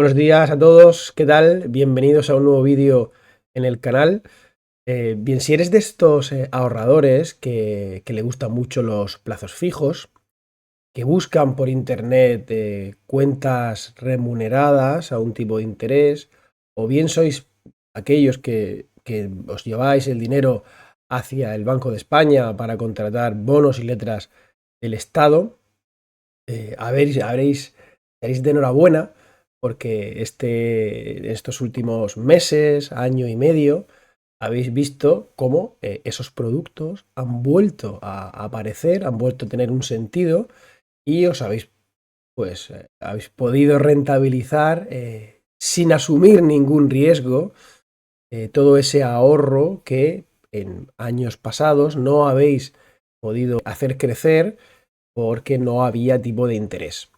Buenos días a todos, ¿qué tal? Bienvenidos a un nuevo vídeo en el canal. Bien, si eres de estos ahorradores que le gustan mucho los plazos fijos, que buscan por internet cuentas remuneradas a un tipo de interés, o bien sois aquellos que os lleváis el dinero hacia el Banco de España para contratar bonos y letras del Estado, estaréis de enhorabuena porque estos últimos meses, año y medio, habéis visto cómo esos productos han vuelto a aparecer, han vuelto a tener un sentido y habéis podido rentabilizar sin asumir ningún riesgo todo ese ahorro que en años pasados no habéis podido hacer crecer porque no había tipo de interés.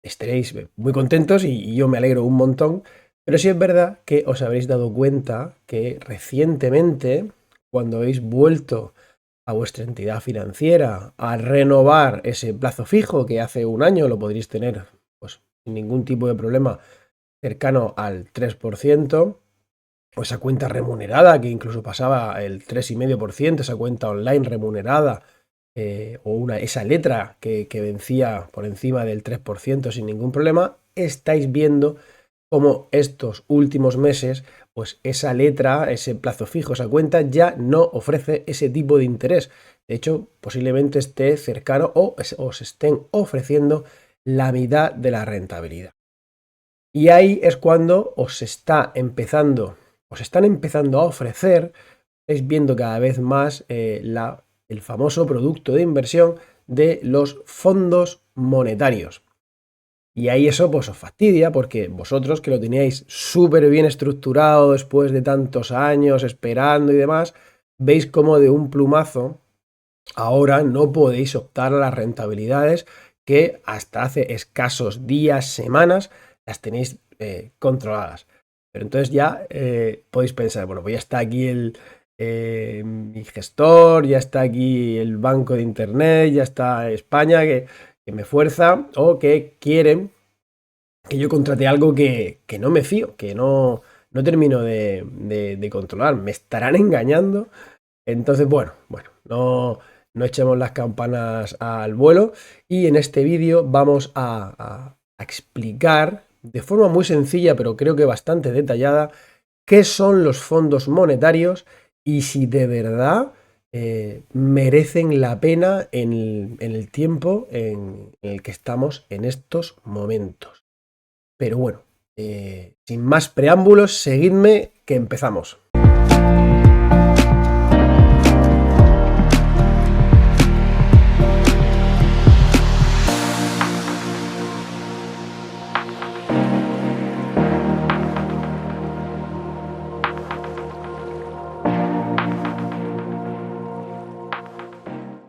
Estaréis muy contentos y yo me alegro un montón, pero sí es verdad que os habréis dado cuenta que recientemente, cuando habéis vuelto a vuestra entidad financiera a renovar ese plazo fijo que hace un año lo podréis tener pues, sin ningún tipo de problema cercano al 3%, o esa cuenta remunerada que incluso pasaba el 3,5%, esa cuenta online remunerada, esa letra que vencía por encima del 3% sin ningún problema, estáis viendo cómo estos últimos meses, pues esa letra, ese plazo fijo, esa cuenta ya no ofrece ese tipo de interés. De hecho, posiblemente esté cercano o os estén ofreciendo la mitad de la rentabilidad. Y ahí es cuando os están empezando a ofrecer, estáis viendo cada vez más el famoso producto de inversión de los fondos monetarios. Y ahí eso pues os fastidia porque vosotros que lo teníais súper bien estructurado después de tantos años esperando y demás, veis como de un plumazo ahora no podéis optar a las rentabilidades que hasta hace escasos días, semanas, las tenéis controladas. Pero entonces ya podéis pensar, bueno, pues ya está aquí mi gestor, ya está aquí el banco de internet, ya está España que me fuerza o que quieren que yo contrate algo que no me fío, que no termino de controlar. Me estarán engañando. Entonces, bueno, no echemos las campanas al vuelo y en este vídeo vamos a explicar de forma muy sencilla, pero creo que bastante detallada, qué son los fondos monetarios y si de verdad merecen la pena en el tiempo en el que estamos en estos momentos. Pero bueno, sin más preámbulos, seguidme que empezamos.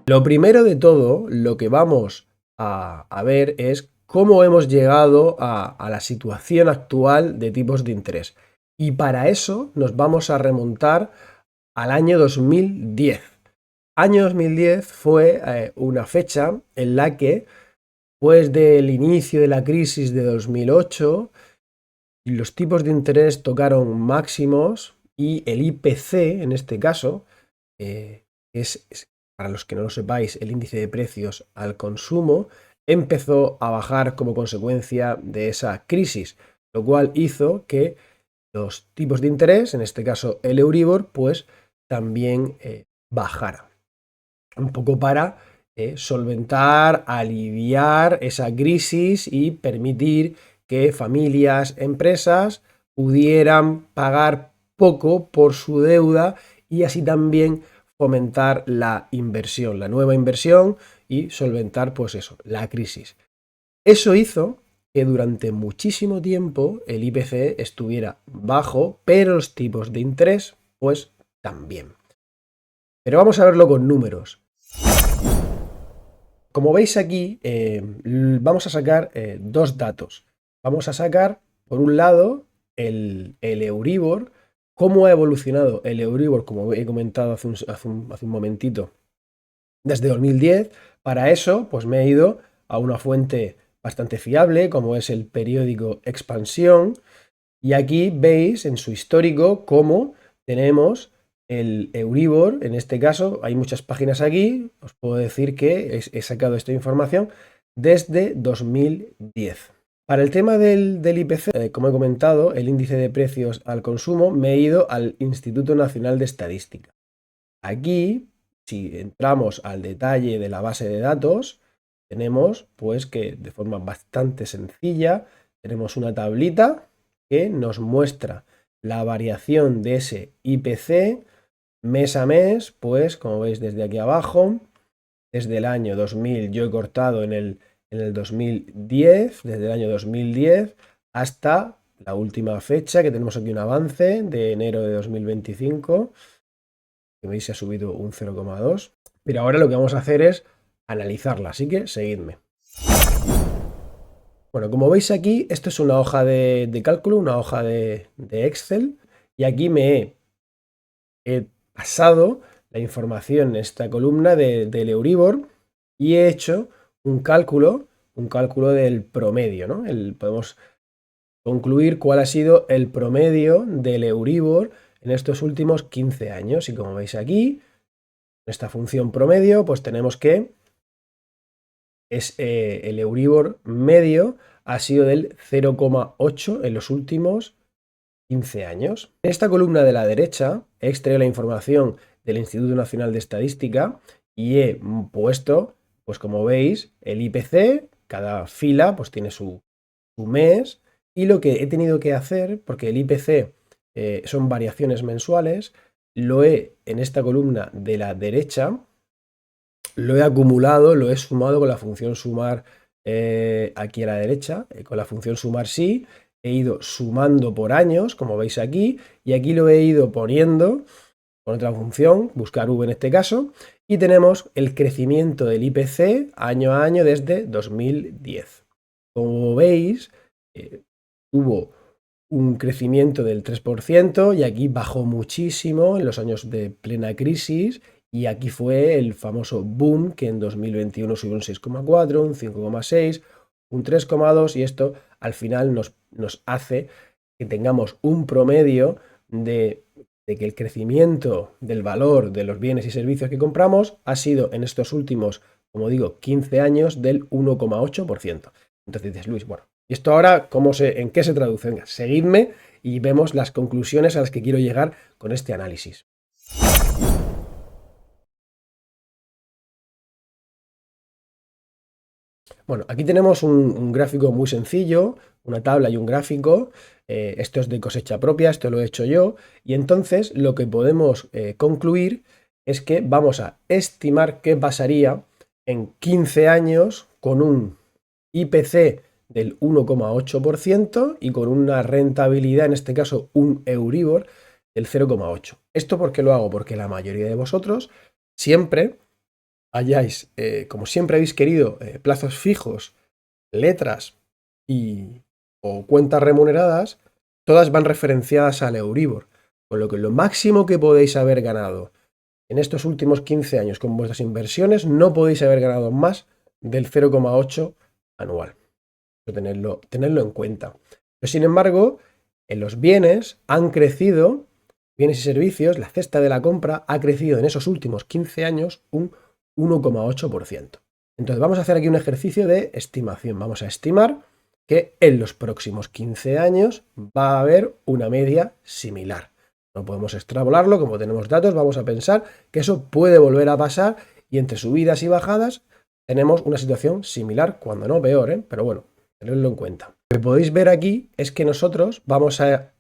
Lo primero de todo, lo que vamos a ver es cómo hemos llegado a la situación actual de tipos de interés. Y para eso nos vamos a remontar al año 2010. Año 2010 fue una fecha en la que, después del inicio de la crisis de 2008, los tipos de interés tocaron máximos y el IPC, en este caso, es, para los que no lo sepáis, el índice de precios al consumo, empezó a bajar como consecuencia de esa crisis, lo cual hizo que los tipos de interés, en este caso el Euribor, pues también bajara. Un poco para solventar, aliviar esa crisis y permitir que familias, empresas pudieran pagar poco por su deuda y así también fomentar la inversión, la nueva inversión y solventar pues eso, la crisis. Eso hizo que durante muchísimo tiempo el IPC estuviera bajo, pero los tipos de interés pues también. Pero vamos a verlo con números. Como veis aquí, vamos a sacar dos datos. Vamos a sacar, por un lado, el Euribor, cómo ha evolucionado el Euribor, como he comentado hace un momentito, desde 2010. Para eso, pues me he ido a una fuente bastante fiable, como es el periódico Expansión. Y aquí veis en su histórico cómo tenemos el Euribor. En este caso hay muchas páginas aquí. Os puedo decir que he sacado esta información desde 2010. Para el tema del IPC, como he comentado, el índice de precios al consumo, me he ido al Instituto Nacional de Estadística. Aquí, si entramos al detalle de la base de datos, tenemos pues que de forma bastante sencilla tenemos una tablita que nos muestra la variación de ese IPC mes a mes, pues como veis desde aquí abajo, desde el año 2000, yo he cortado en el 2010, desde el año 2010 hasta la última fecha, que tenemos aquí un avance de enero de 2025, que veis se ha subido un 0,2, pero ahora lo que vamos a hacer es analizarla, así que seguidme. Bueno, como veis aquí, esto es una hoja de cálculo, una hoja de Excel, y aquí me he pasado la información en esta columna del Euribor y he hecho un cálculo del promedio, ¿no? Podemos concluir cuál ha sido el promedio del Euribor en estos últimos 15 años. Y como veis aquí, esta función promedio, pues tenemos que el Euribor medio ha sido del 0,8 en los últimos 15 años. En esta columna de la derecha he extraído la información del Instituto Nacional de Estadística y he puesto, pues como veis, el IPC, cada fila pues tiene su mes, y lo que he tenido que hacer, porque el IPC son variaciones mensuales, en esta columna de la derecha, lo he acumulado, lo he sumado con la función sumar aquí a la derecha, con la función sumar sí, he ido sumando por años, como veis aquí, y aquí lo he ido poniendo con otra función, buscar V en este caso, y tenemos el crecimiento del IPC año a año desde 2010. Como veis, hubo un crecimiento del 3% y aquí bajó muchísimo en los años de plena crisis, y aquí fue el famoso boom, que en 2021 subió un 6,4, un 5,6, un 3,2, y esto al final nos hace que tengamos un promedio de que el crecimiento del valor de los bienes y servicios que compramos ha sido en estos últimos, como digo, 15 años del 1,8%. Entonces dices, Luis, bueno, ¿y esto ahora en qué se traduce? Venga, seguidme y vemos las conclusiones a las que quiero llegar con este análisis. Bueno, aquí tenemos un gráfico muy sencillo, una tabla y un gráfico. Esto es de cosecha propia, esto lo he hecho yo. Y entonces lo que podemos concluir es que vamos a estimar qué pasaría en 15 años con un IPC del 1,8% y con una rentabilidad, en este caso un Euribor, del 0,8%. ¿Esto por qué lo hago? Porque la mayoría de vosotros siempre como siempre habéis querido, plazos fijos, letras o cuentas remuneradas, todas van referenciadas al Euribor, con lo que lo máximo que podéis haber ganado en estos últimos 15 años con vuestras inversiones no podéis haber ganado más del 0,8 anual. Tenerlo en cuenta. Pero sin embargo, en los bienes bienes y servicios, la cesta de la compra ha crecido en esos últimos 15 años un 1,8%. Entonces vamos a hacer aquí un ejercicio de estimación. Vamos a estimar que en los próximos 15 años va a haber una media similar. No podemos extrapolarlo, como tenemos datos, vamos a pensar que eso puede volver a pasar y entre subidas y bajadas tenemos una situación similar, cuando no peor, pero bueno, tenedlo en cuenta. Lo que podéis ver aquí es que nosotros vamos a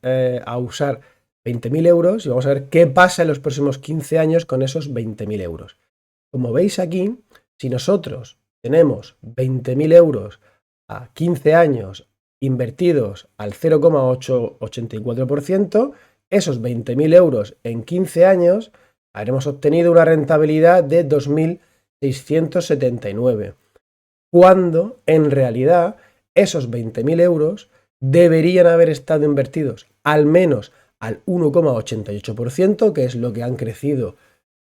usar 20.000 euros y vamos a ver qué pasa en los próximos 15 años con esos 20.000 euros. Como veis aquí, si nosotros tenemos 20.000 euros a 15 años invertidos al 0,884%, esos 20.000 euros en 15 años habremos obtenido una rentabilidad de 2.679, cuando en realidad esos 20.000 euros deberían haber estado invertidos al menos al 1,88%, que es lo que ha crecido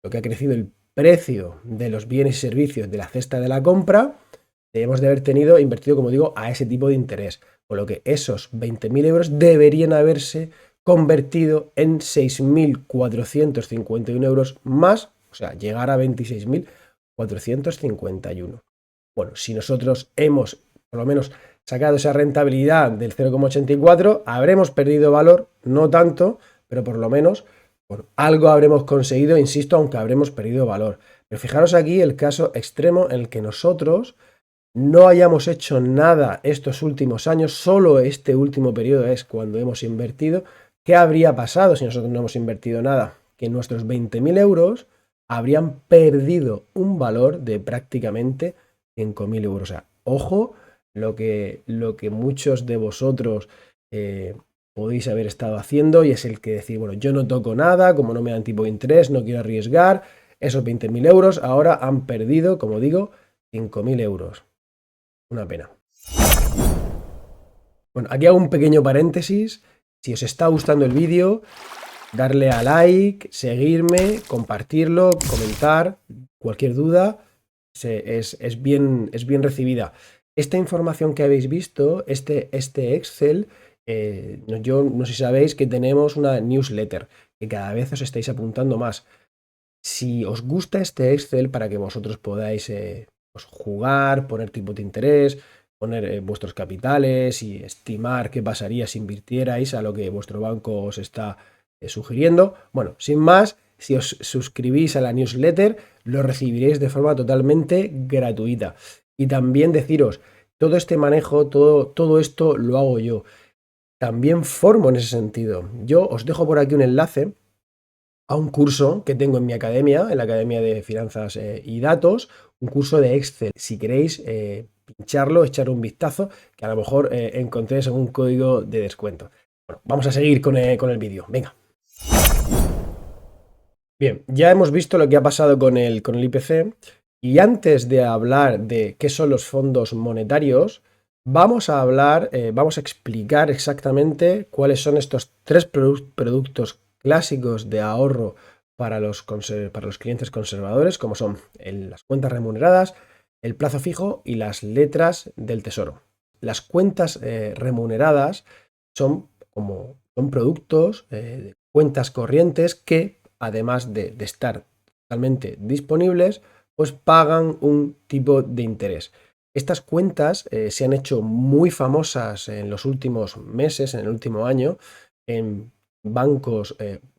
el precio de los bienes y servicios de la cesta de la compra, debemos de haber tenido invertido, como digo, a ese tipo de interés. Con lo que esos 20.000 euros deberían haberse convertido en 6.451 euros más, o sea, llegar a 26.451. Bueno, si nosotros hemos, por lo menos, sacado esa rentabilidad del 0,84, habremos perdido valor, no tanto, pero por lo menos, bueno, algo habremos conseguido, insisto, aunque habremos perdido valor. Pero fijaros aquí el caso extremo en el que nosotros no hayamos hecho nada estos últimos años, solo este último periodo es cuando hemos invertido. ¿Qué habría pasado si nosotros no hemos invertido nada? Que nuestros 20.000 euros habrían perdido un valor de prácticamente 5.000 euros. O sea, ojo lo que muchos de vosotros podéis haber estado haciendo, y es el que decir, bueno, yo no toco nada, como no me dan tipo de interés, no quiero arriesgar, esos 20.000 euros ahora han perdido, como digo, 5.000 euros. Una pena. Bueno, aquí hago un pequeño paréntesis. Si os está gustando el vídeo, darle a like, seguirme, compartirlo, comentar, cualquier duda es bien recibida. Esta información que habéis visto, este Excel, yo no sé si sabéis que tenemos una newsletter, que cada vez os estáis apuntando más. Si os gusta este Excel para que vosotros podáis pues jugar, poner tipos de interés, poner vuestros capitales y estimar qué pasaría si invirtierais a lo que vuestro banco os está sugiriendo. Bueno, sin más, si os suscribís a la newsletter, lo recibiréis de forma totalmente gratuita. Y también deciros, todo este manejo, todo esto lo hago yo. También formo en ese sentido. Yo os dejo por aquí un enlace a un curso que tengo en mi academia, en la Academia de Finanzas y Datos, un curso de Excel. Si queréis pincharlo, echar un vistazo, que a lo mejor encontréis algún código de descuento. Bueno, vamos a seguir con el vídeo. Venga. Bien, ya hemos visto lo que ha pasado con el IPC, y antes de hablar de qué son los fondos monetarios, vamos a hablar, vamos a explicar exactamente cuáles son estos tres productos clásicos de ahorro para los clientes conservadores, como son las cuentas remuneradas, el plazo fijo y las letras del tesoro. Las cuentas remuneradas son productos, cuentas corrientes que, además de estar totalmente disponibles, pues pagan un tipo de interés. Estas cuentas se han hecho muy famosas en los últimos meses, en el último año, en bancos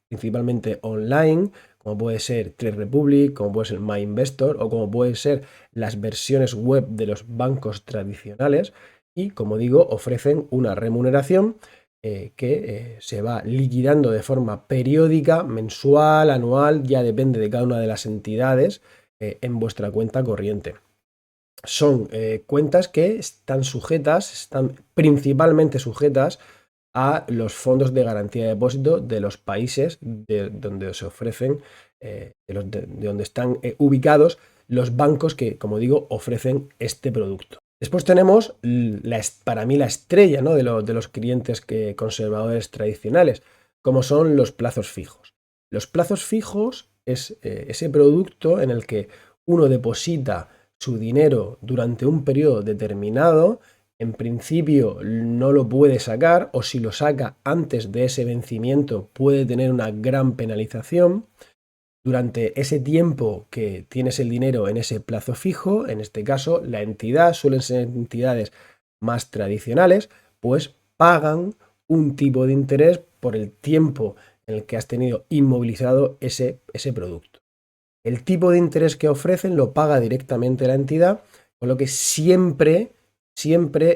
principalmente online, como puede ser Trade Republic, como puede ser MyInvestor o como pueden ser las versiones web de los bancos tradicionales, y, como digo, ofrecen una remuneración que se va liquidando de forma periódica, mensual, anual, ya depende de cada una de las entidades en vuestra cuenta corriente. Son cuentas que están principalmente sujetas a los fondos de garantía de depósito de los países donde se ofrecen, de donde están ubicados los bancos que, como digo, ofrecen este producto. Después tenemos, para mí, la estrella, ¿no?, de los clientes conservadores tradicionales, como son los plazos fijos. Los plazos fijos es ese producto en el que uno deposita su dinero durante un periodo determinado. En principio no lo puede sacar, o si lo saca antes de ese vencimiento puede tener una gran penalización. Durante ese tiempo que tienes el dinero en ese plazo fijo, en este caso la entidad, suelen ser entidades más tradicionales, pues pagan un tipo de interés por el tiempo en el que has tenido inmovilizado ese producto. El tipo de interés que ofrecen lo paga directamente la entidad, con lo que siempre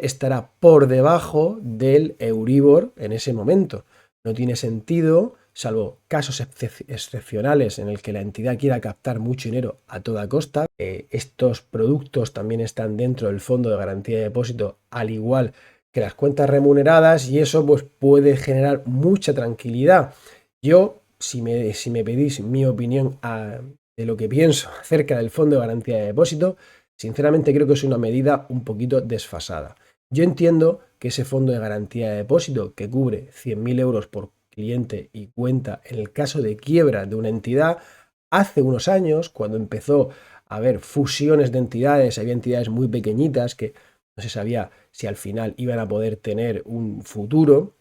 estará por debajo del Euribor en ese momento. No tiene sentido, salvo casos excepcionales en el que la entidad quiera captar mucho dinero a toda costa. Estos productos también están dentro del fondo de garantía de depósito, al igual que las cuentas remuneradas, y eso pues puede generar mucha tranquilidad. Yo, si me pedís mi opinión de lo que pienso acerca del fondo de garantía de depósito, sinceramente creo que es una medida un poquito desfasada. Yo entiendo que ese fondo de garantía de depósito, que cubre 100.000 euros por cliente y cuenta en el caso de quiebra de una entidad, hace unos años, cuando empezó a haber fusiones de entidades, había entidades muy pequeñitas que no se sabía si al final iban a poder tener un futuro,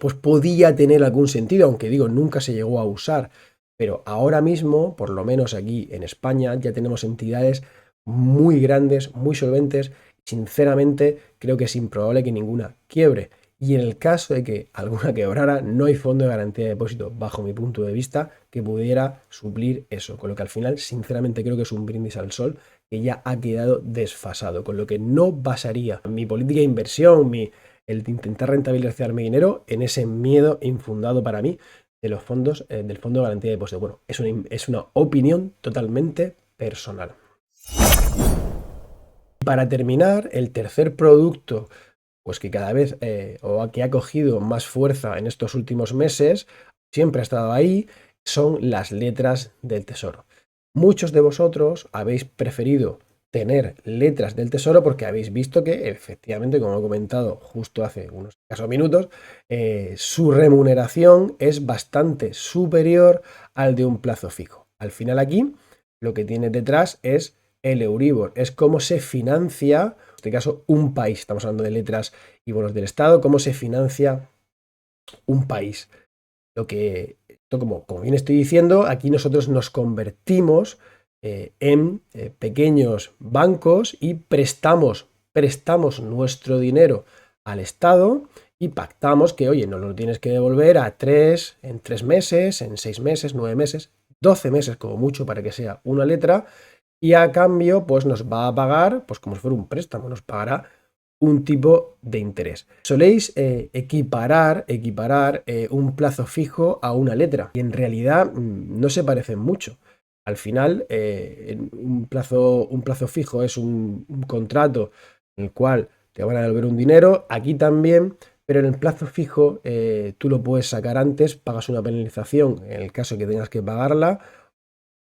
pues podía tener algún sentido, aunque digo, nunca se llegó a usar. Pero ahora mismo, por lo menos aquí en España, ya tenemos entidades muy grandes, muy solventes. Sinceramente, creo que es improbable que ninguna quiebre. Y en el caso de que alguna quebrara, no hay fondo de garantía de depósito, bajo mi punto de vista, que pudiera suplir eso. Con lo que al final, sinceramente, creo que es un brindis al sol que ya ha quedado desfasado. Con lo que no basaría mi política de inversión, el de intentar rentabilizar mi dinero en ese miedo infundado para mí de los fondos, del fondo de garantía de depósito. Bueno, es una opinión totalmente personal. Para terminar, el tercer producto, pues que cada vez o que ha cogido más fuerza en estos últimos meses, siempre ha estado ahí, son las letras del tesoro. Muchos de vosotros habéis preferido tener letras del tesoro porque habéis visto que efectivamente, como he comentado justo hace unos escasos minutos, su remuneración es bastante superior al de un plazo fijo. Al final aquí lo que tiene detrás es el Euribor, es cómo se financia, en este caso, un país. Estamos hablando de letras y bonos del Estado, cómo se financia un país. Lo que, esto como bien estoy diciendo, aquí nosotros nos convertimos en pequeños bancos y prestamos nuestro dinero al Estado y pactamos que, oye, nos lo tienes que devolver en 3 meses, en 6 meses, 9 meses, 12 meses como mucho para que sea una letra, y a cambio pues nos va a pagar, pues como si fuera un préstamo, nos pagará un tipo de interés. Soléis equiparar un plazo fijo a una letra y en realidad no se parecen mucho. Al final, un plazo fijo es un contrato en el cual te van a devolver un dinero, aquí también, pero en el plazo fijo tú lo puedes sacar antes, pagas una penalización en el caso que tengas que pagarla,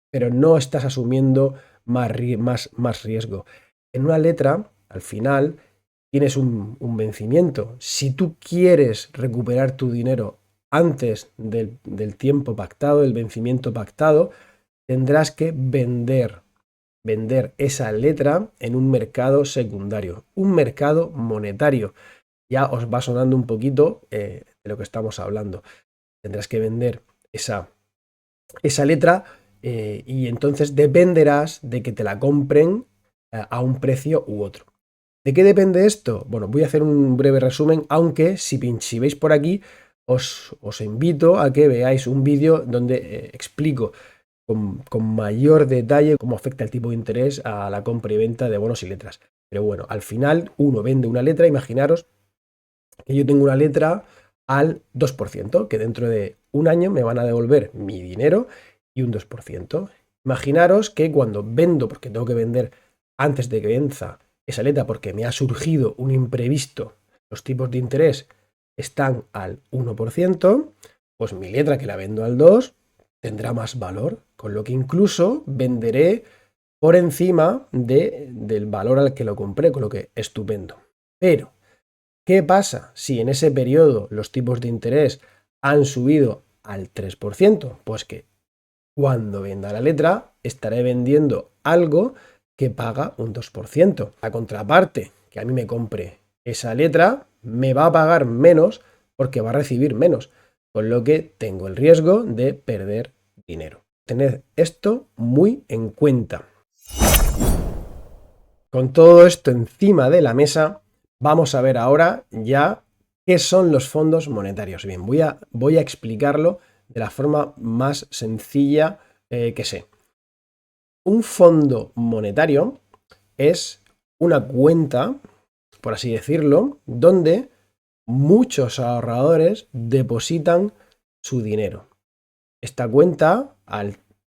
pero no estás asumiendo más riesgo. En una letra, al final, tienes un vencimiento. Si tú quieres recuperar tu dinero antes del tiempo pactado, del vencimiento pactado, tendrás que vender esa letra en un mercado secundario, un mercado monetario. Ya os va sonando un poquito de lo que estamos hablando. Tendrás que vender esa letra y entonces dependerás de que te la compren a un precio u otro. ¿De qué depende esto? Bueno, voy a hacer un breve resumen, aunque si veis por aquí, os invito a que veáis un vídeo donde explico con mayor detalle cómo afecta el tipo de interés a la compra y venta de bonos y letras. Pero bueno, al final uno vende una letra, imaginaros que yo tengo una letra al 2%, que dentro de un año me van a devolver mi dinero y un 2%. Imaginaros que cuando vendo, porque tengo que vender antes de que venza esa letra porque me ha surgido un imprevisto, los tipos de interés están al 1%, pues mi letra que la vendo al 2 tendrá más valor, con lo que incluso venderé por encima del valor al que lo compré, con lo que estupendo. Pero ¿qué pasa si en ese periodo los tipos de interés han subido al 3%? Pues que cuando venda la letra estaré vendiendo algo que paga un 2%. La contraparte, que a mí me compre esa letra, me va a pagar menos porque va a recibir menos, con lo que tengo el riesgo de perder dinero. Tened esto muy en cuenta. Con todo esto encima de la mesa, vamos a ver ahora ya qué son los fondos monetarios. Bien, voy a explicarlo de la forma más sencilla que sé. Un fondo monetario es una cuenta, por así decirlo, donde muchos ahorradores depositan su dinero. Esta cuenta,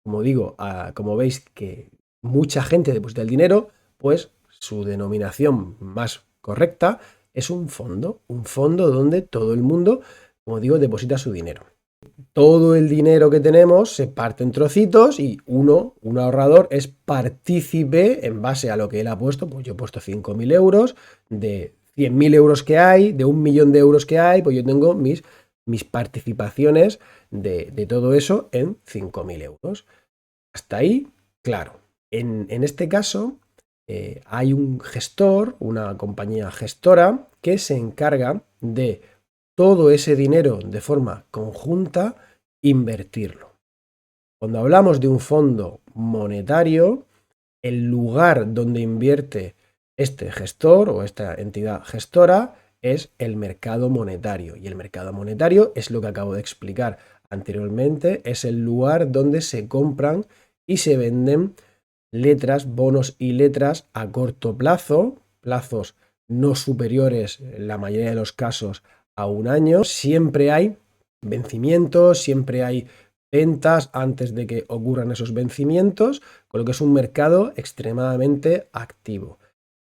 como veis que mucha gente deposita el dinero, pues su denominación más correcta es un fondo donde todo el mundo, como digo, deposita su dinero. Todo el dinero que tenemos se parte en trocitos y un ahorrador es partícipe en base a lo que él ha puesto. Pues yo he puesto 5.000 euros, de 100.000 euros que hay, de 1.000.000 de euros que hay, pues yo tengo mis participaciones de todo eso en 5.000 euros. Hasta ahí, claro. En este caso, hay un gestor, una compañía gestora, que se encarga de todo ese dinero de forma conjunta, invertirlo. Cuando hablamos de un fondo monetario, el lugar donde invierte este gestor o esta entidad gestora es el mercado monetario. Y el mercado monetario es lo que acabo de explicar anteriormente, es el lugar donde se compran y se venden letras, bonos y letras a corto plazo, plazos no superiores en la mayoría de los casos a un año. Siempre hay vencimientos, siempre hay ventas antes de que ocurran esos vencimientos, con lo que es un mercado extremadamente activo.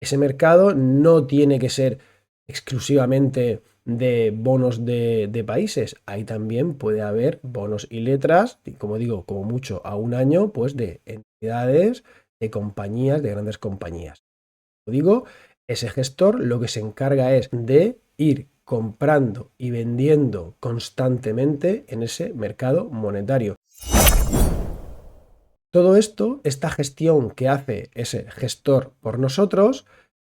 Ese mercado no tiene que ser exclusivamente de bonos de países. Ahí también puede haber bonos y letras, y como digo, como mucho a un año, pues de entidades, de compañías, de grandes compañías. Como digo, ese gestor lo que se encarga es de ir comprando y vendiendo constantemente en ese mercado monetario. Todo esto, esta gestión que hace ese gestor por nosotros,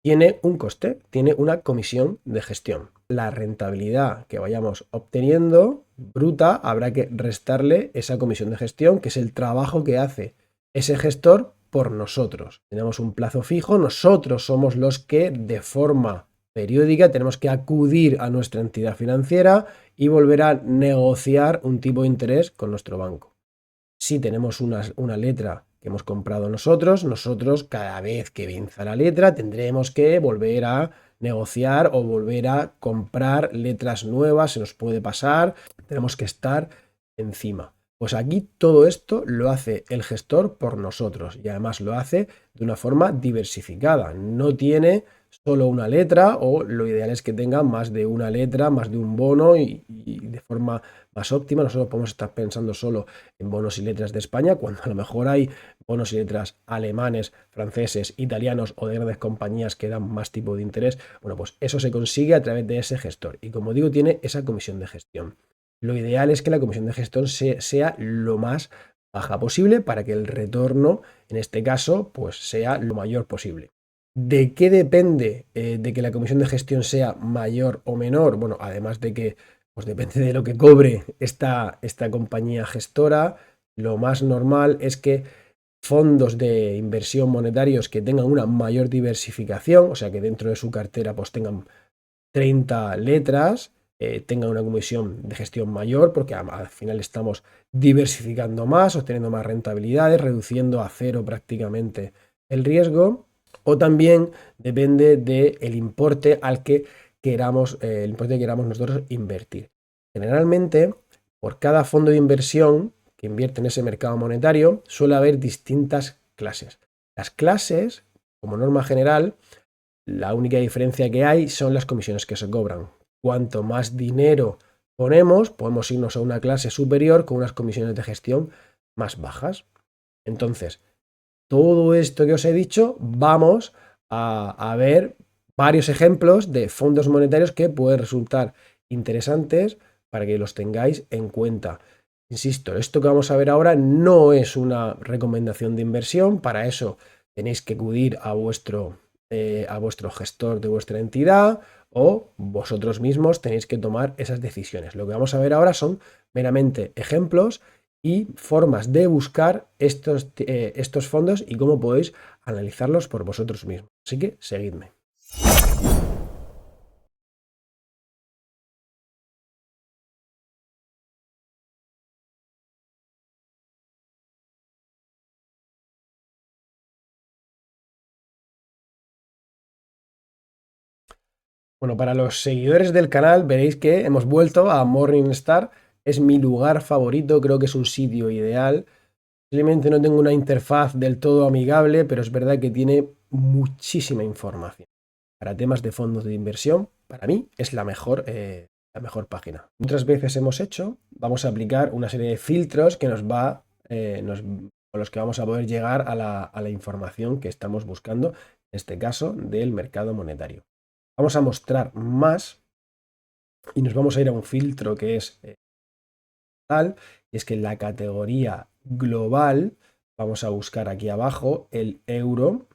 tiene un coste, tiene una comisión de gestión. La rentabilidad que vayamos obteniendo bruta, habrá que restarle esa comisión de gestión, que es el trabajo que hace ese gestor por nosotros. Tenemos un plazo fijo, nosotros somos los que de forma periódica tenemos que acudir a nuestra entidad financiera y volver a negociar un tipo de interés con nuestro banco. Si tenemos una letra que hemos comprado nosotros cada vez que venza la letra tendremos que volver a negociar o volver a comprar letras nuevas, se nos puede pasar, tenemos que estar encima. Pues aquí todo esto lo hace el gestor por nosotros y además lo hace de una forma diversificada. No tiene solo una letra, o lo ideal es que tenga más de una letra, más de un bono y de forma más óptima. Nosotros podemos estar pensando solo en bonos y letras de España, cuando a lo mejor hay bonos y letras alemanes, franceses, italianos o de grandes compañías que dan más tipo de interés. Bueno, pues eso se consigue a través de ese gestor y, como digo, tiene esa comisión de gestión. Lo ideal es que la comisión de gestión sea lo más baja posible para que el retorno, en este caso, pues sea lo mayor posible. ¿De qué depende de que la comisión de gestión sea mayor o menor? Bueno, además de que pues depende de lo que cobre esta compañía gestora, lo más normal es que fondos de inversión monetarios que tengan una mayor diversificación, o sea que dentro de su cartera pues tengan 30 letras, tengan una comisión de gestión mayor, porque al final estamos diversificando más, obteniendo más rentabilidades, reduciendo a cero prácticamente el riesgo. O también depende del importe al que queramos, el importe que queramos nosotros invertir. Generalmente, por cada fondo de inversión que invierte en ese mercado monetario, suele haber distintas clases. Las clases, como norma general, la única diferencia que hay son las comisiones que se cobran. Cuanto más dinero ponemos, podemos irnos a una clase superior con unas comisiones de gestión más bajas. Entonces, todo esto que os he dicho, vamos a ver varios ejemplos de fondos monetarios que pueden resultar interesantes para que los tengáis en cuenta. Insisto, esto que vamos a ver ahora no es una recomendación de inversión, para eso tenéis que acudir a vuestro gestor de vuestra entidad, o vosotros mismos tenéis que tomar esas decisiones. Lo que vamos a ver ahora son meramente ejemplos y formas de buscar estos fondos y cómo podéis analizarlos por vosotros mismos. Así que seguidme. Bueno, para los seguidores del canal veréis que hemos vuelto a Morningstar. Es mi lugar favorito, creo que es un sitio ideal. Simplemente no tengo una interfaz del todo amigable, pero es verdad que tiene muchísima información. Para temas de fondos de inversión, para mí es la mejor página. Otras veces hemos hecho, vamos a aplicar una serie de filtros que con los que vamos a poder llegar a la información que estamos buscando, en este caso del mercado monetario. Vamos a mostrar más y nos vamos a ir a un filtro que es tal, y es que en la categoría global Vamos a buscar aquí abajo el Euro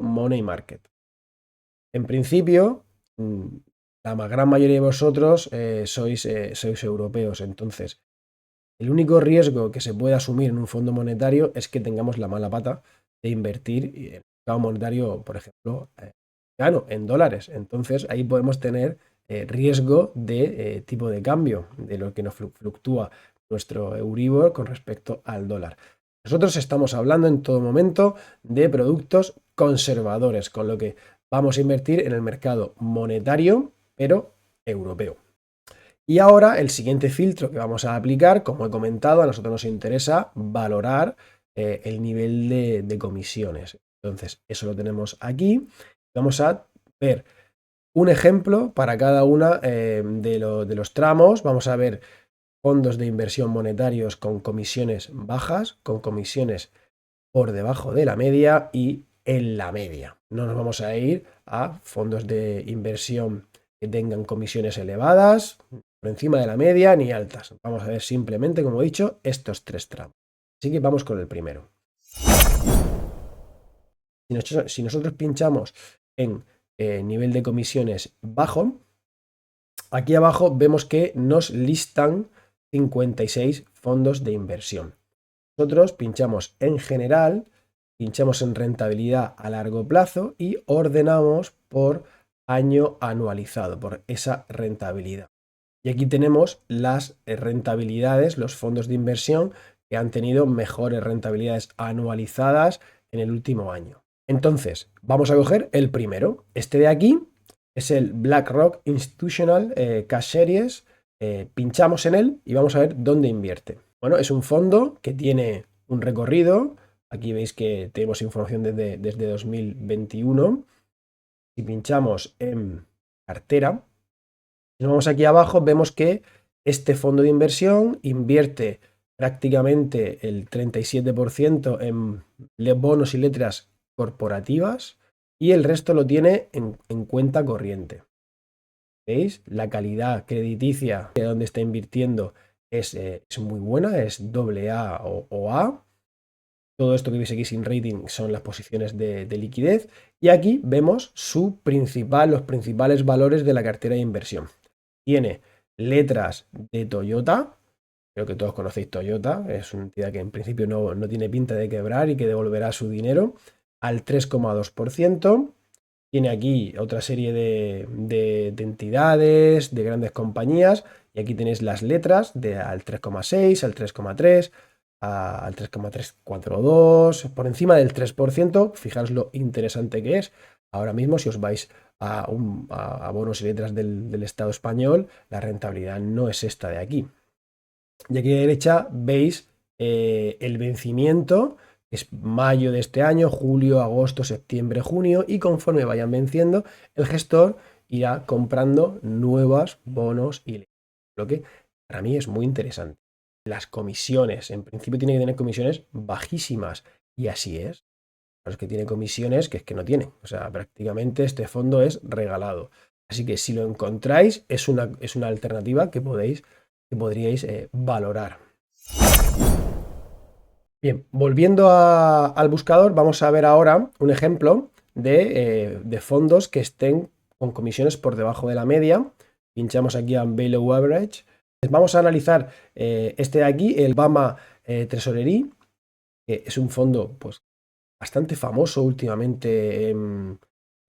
Money Market. En principio, la gran mayoría de vosotros sois europeos, entonces el único riesgo que se puede asumir en un fondo monetario es que tengamos la mala pata de invertir en el mercado monetario, por ejemplo, en dólares. Entonces ahí podemos tener riesgo de tipo de cambio, de lo que nos fluctúa nuestro Euribor con respecto al dólar. Nosotros estamos hablando en todo momento de productos conservadores, con lo que vamos a invertir en el mercado monetario, pero europeo. Y ahora el siguiente filtro que vamos a aplicar, como he comentado, a nosotros nos interesa valorar el nivel de comisiones. Entonces, eso lo tenemos aquí. Vamos a ver un ejemplo para cada una de los tramos. Vamos a ver fondos de inversión monetarios con comisiones bajas, con comisiones por debajo de la media y en la media. No nos vamos a ir a fondos de inversión que tengan comisiones elevadas, por encima de la media, ni altas. Vamos a ver simplemente, como he dicho, estos tres tramos. Así que vamos con el primero. Si nosotros pinchamos en nivel de comisiones bajo, aquí abajo vemos que nos listan 56 fondos de inversión. Nosotros pinchamos en general, pinchamos en rentabilidad a largo plazo y ordenamos por año anualizado, por esa rentabilidad. Y aquí tenemos las rentabilidades, los fondos de inversión que han tenido mejores rentabilidades anualizadas en el último año. Entonces, vamos a coger el primero. Este de aquí es el BlackRock Institutional Cash Series. Pinchamos en él y vamos a ver dónde invierte. Bueno, es un fondo que tiene un recorrido. Aquí veis que tenemos información desde 2021. Si pinchamos en cartera, si nos vamos aquí abajo, vemos que este fondo de inversión invierte prácticamente el 37% en bonos y letras corporativas y el resto lo tiene en cuenta corriente. ¿Veis? La calidad crediticia de donde está invirtiendo es muy buena, es AA o A. Todo esto que veis aquí sin rating son las posiciones de liquidez. Y aquí vemos los principales valores de la cartera de inversión. Tiene letras de Toyota. Creo que todos conocéis Toyota. Es una entidad que en principio no tiene pinta de quebrar y que devolverá su dinero al 3,2%. Tiene aquí otra serie de entidades, de grandes compañías. Y aquí tenéis las letras al 3,6, al 3,3, al 3,342, por encima del 3%. Fijaros lo interesante que es. Ahora mismo, si os vais a bonos y letras del Estado español, la rentabilidad no es esta de aquí. Y aquí a la derecha veis el vencimiento. Es mayo de este año, julio, agosto, septiembre, junio, y conforme vayan venciendo, el gestor irá comprando nuevos bonos y letras. Lo que para mí es muy interesante. Las comisiones, en principio tiene que tener comisiones bajísimas, y así es. Los que tiene comisiones que es que no tienen. O sea, prácticamente este fondo es regalado. Así que si lo encontráis, es una alternativa que podríais valorar. Bien, volviendo al buscador, vamos a ver ahora un ejemplo de fondos que estén con comisiones por debajo de la media. Pinchamos aquí en Below Average. Vamos a analizar este de aquí, el Obama Treasury, que es un fondo pues, bastante famoso últimamente en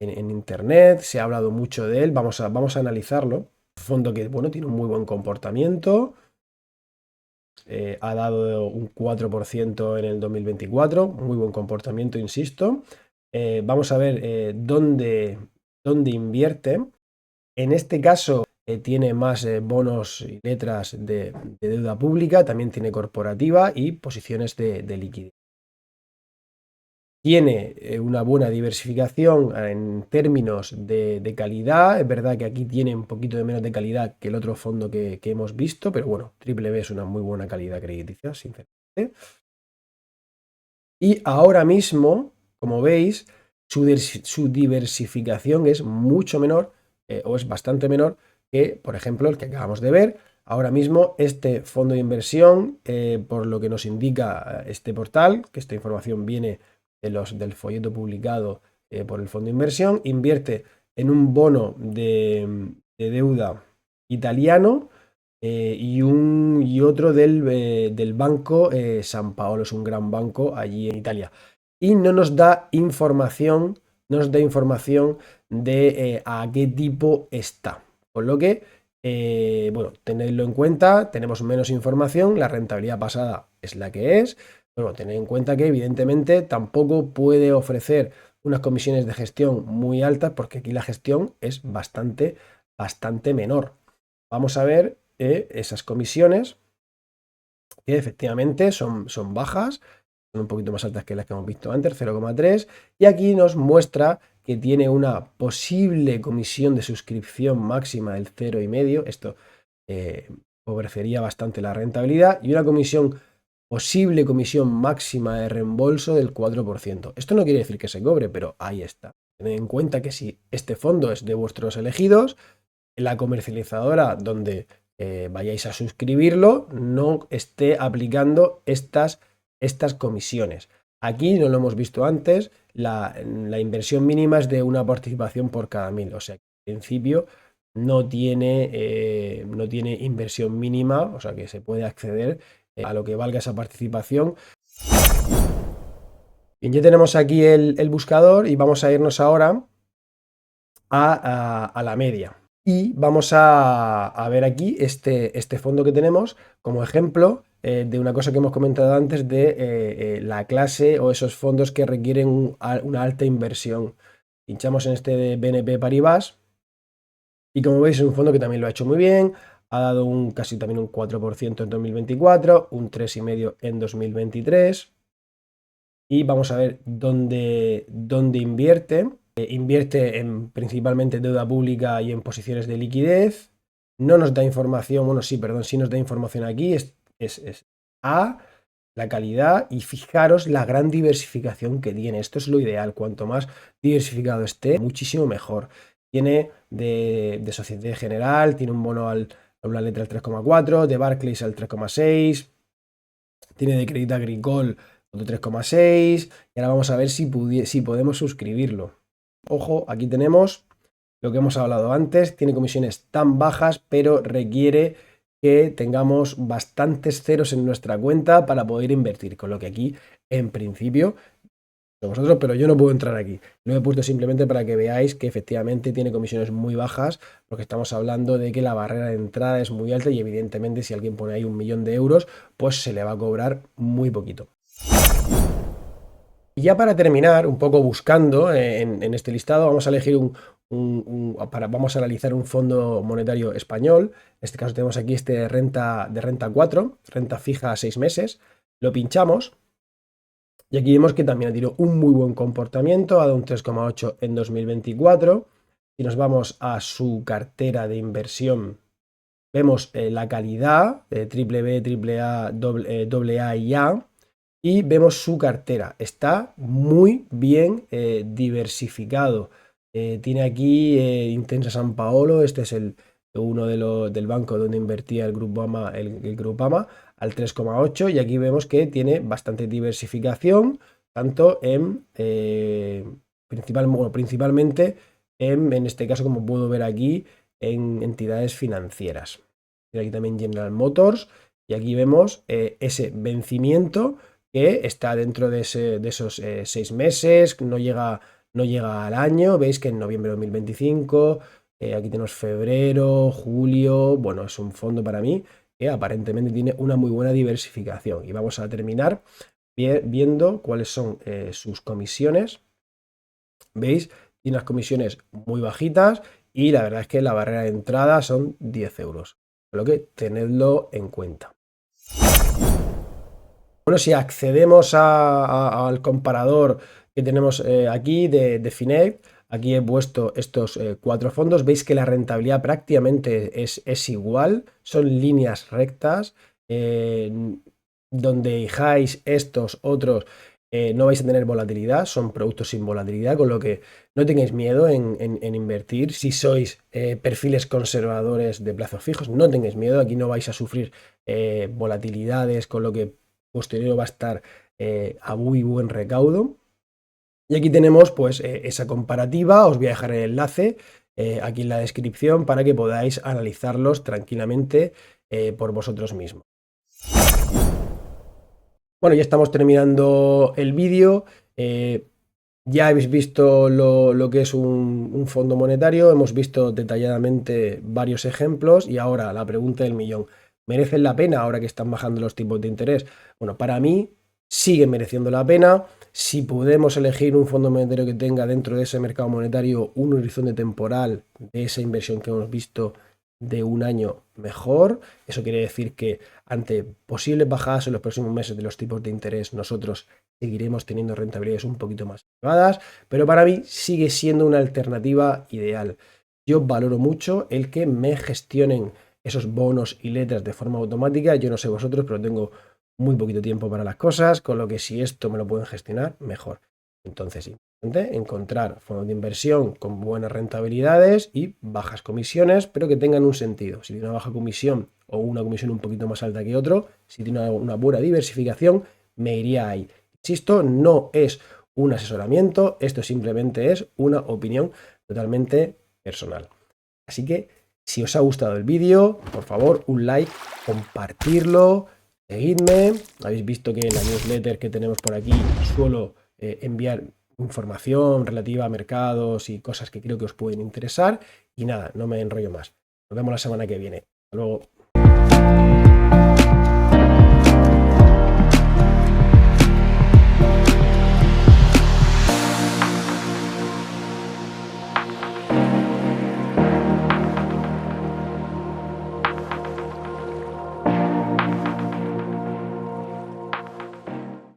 internet. Se ha hablado mucho de él. Vamos a analizarlo. Un fondo que bueno, tiene un muy buen comportamiento. Ha dado un 4% en el 2024, muy buen comportamiento, insisto. Vamos a ver dónde invierte. En este caso tiene más bonos y letras de deuda pública, también tiene corporativa y posiciones de liquidez. Tiene una buena diversificación en términos de calidad. Es verdad que aquí tiene un poquito de menos de calidad que el otro fondo que hemos visto, pero bueno, Triple B es una muy buena calidad crediticia, sinceramente. Y ahora mismo, como veis, su diversificación es mucho menor o es bastante menor que, por ejemplo, el que acabamos de ver, ahora mismo este fondo de inversión, por lo que nos indica este portal, que esta información viene del folleto publicado por el fondo de inversión, invierte en un bono de deuda italiano y otro del banco San Paolo, es un gran banco allí en Italia. Y no nos da información, de a qué tipo está. Por lo que, bueno, tenedlo en cuenta, tenemos menos información, la rentabilidad pasada es la que es, pero bueno, tened en cuenta que evidentemente tampoco puede ofrecer unas comisiones de gestión muy altas porque aquí la gestión es bastante menor. Vamos a ver esas comisiones que efectivamente son bajas, son un poquito más altas que las que hemos visto antes, 0,3, y aquí nos muestra que tiene una posible comisión de suscripción máxima del 0,5, esto favorecería bastante la rentabilidad, y una posible comisión máxima de reembolso del 4%. Esto no quiere decir que se cobre, pero ahí está. Tened en cuenta que si este fondo es de vuestros elegidos, la comercializadora donde vayáis a suscribirlo no esté aplicando estas comisiones. Aquí no lo hemos visto antes, la inversión mínima es de una participación por cada 1000, o sea, en principio no tiene inversión mínima, o sea que se puede acceder a lo que valga esa participación. Bien, ya tenemos aquí el buscador y vamos a irnos ahora a la media. Y vamos a ver aquí este fondo que tenemos como ejemplo de una cosa que hemos comentado antes de la clase o esos fondos que requieren una alta inversión. Pinchamos en este de BNP Paribas y como veis es un fondo que también lo ha hecho muy bien, ha dado casi también un 4% en 2024, un 3,5% en 2023 y vamos a ver dónde invierte. Invierte principalmente en deuda pública y en posiciones de liquidez. No nos da información, bueno, sí, perdón, sí nos da información aquí, es A, la calidad, y fijaros la gran diversificación que tiene. Esto es lo ideal, cuanto más diversificado esté, muchísimo mejor. Tiene de Société General, tiene un bono a una letra al 3,4, de Barclays al 3,6, tiene de Crédit Agricole otro 3,6, y ahora vamos a ver si podemos suscribirlo. Ojo, aquí tenemos lo que hemos hablado antes, tiene comisiones tan bajas, pero requiere que tengamos bastantes ceros en nuestra cuenta para poder invertir, con lo que aquí, en principio, vosotros, pero yo no puedo entrar aquí. Lo he puesto simplemente para que veáis que efectivamente tiene comisiones muy bajas, porque estamos hablando de que la barrera de entrada es muy alta y evidentemente si alguien pone ahí 1.000.000 euros, pues se le va a cobrar muy poquito. Y ya para terminar, un poco buscando en este listado, vamos a elegir vamos a analizar un fondo monetario español. En este caso tenemos aquí este de renta 4, renta fija a 6 meses. Lo pinchamos y aquí vemos que también ha tenido un muy buen comportamiento, ha dado un 3,8 en 2024. Si nos vamos a su cartera de inversión, vemos la calidad, triple B, triple A, doble A y A. Y vemos su cartera, está muy bien diversificado. Tiene aquí Intesa San Paolo, este es uno del banco donde invertía el Grupama, el Grupama al 3,8, y aquí vemos que tiene bastante diversificación, tanto principalmente en este caso, como puedo ver aquí, en entidades financieras. Tiene aquí también General Motors, y aquí vemos ese vencimiento que está dentro de esos 6 meses, no llega al año. Veis que en noviembre de 2025, aquí tenemos febrero, julio. Bueno, es un fondo para mí que aparentemente tiene una muy buena diversificación. Y vamos a terminar viendo cuáles son sus comisiones. Veis, tiene unas comisiones muy bajitas y la verdad es que la barrera de entrada son 10 euros. Por lo que tenedlo en cuenta. Bueno, si accedemos al comparador que tenemos aquí de Finet, aquí he puesto estos 4 fondos, veis que la rentabilidad prácticamente es igual, son líneas rectas, donde Highs, estos otros no vais a tener volatilidad, son productos sin volatilidad, con lo que no tengáis miedo en invertir. Si sois perfiles conservadores de plazos fijos, no tengáis miedo, aquí no vais a sufrir volatilidades, con lo que posterior va a estar a muy buen recaudo. Y aquí tenemos pues esa comparativa, os voy a dejar el enlace aquí en la descripción para que podáis analizarlos tranquilamente por vosotros mismos. Bueno, ya estamos terminando el vídeo. Ya habéis visto lo que es un fondo monetario, hemos visto detalladamente varios ejemplos y ahora la pregunta del millón. ¿Merecen la pena ahora que están bajando los tipos de interés? Bueno, para mí sigue mereciendo la pena. Si podemos elegir un fondo monetario que tenga dentro de ese mercado monetario un horizonte temporal de esa inversión que hemos visto de un año, mejor. Eso quiere decir que ante posibles bajadas en los próximos meses de los tipos de interés, nosotros seguiremos teniendo rentabilidades un poquito más elevadas, pero para mí sigue siendo una alternativa ideal. Yo valoro mucho el que me gestionen esos bonos y letras de forma automática. Yo no sé vosotros, pero tengo muy poquito tiempo para las cosas, con lo que si esto me lo pueden gestionar, mejor. Entonces, importante encontrar fondos de inversión con buenas rentabilidades y bajas comisiones, pero que tengan un sentido. Si tiene una baja comisión o una comisión un poquito más alta que otro, si tiene una buena diversificación, me iría ahí. Insisto, no es un asesoramiento, esto simplemente es una opinión totalmente personal. Así que si os ha gustado el vídeo, por favor, un like, compartirlo, seguidme. Habéis visto que en la newsletter que tenemos por aquí suelo enviar información relativa a mercados y cosas que creo que os pueden interesar. Y nada, no me enrollo más. Nos vemos la semana que viene. Hasta luego.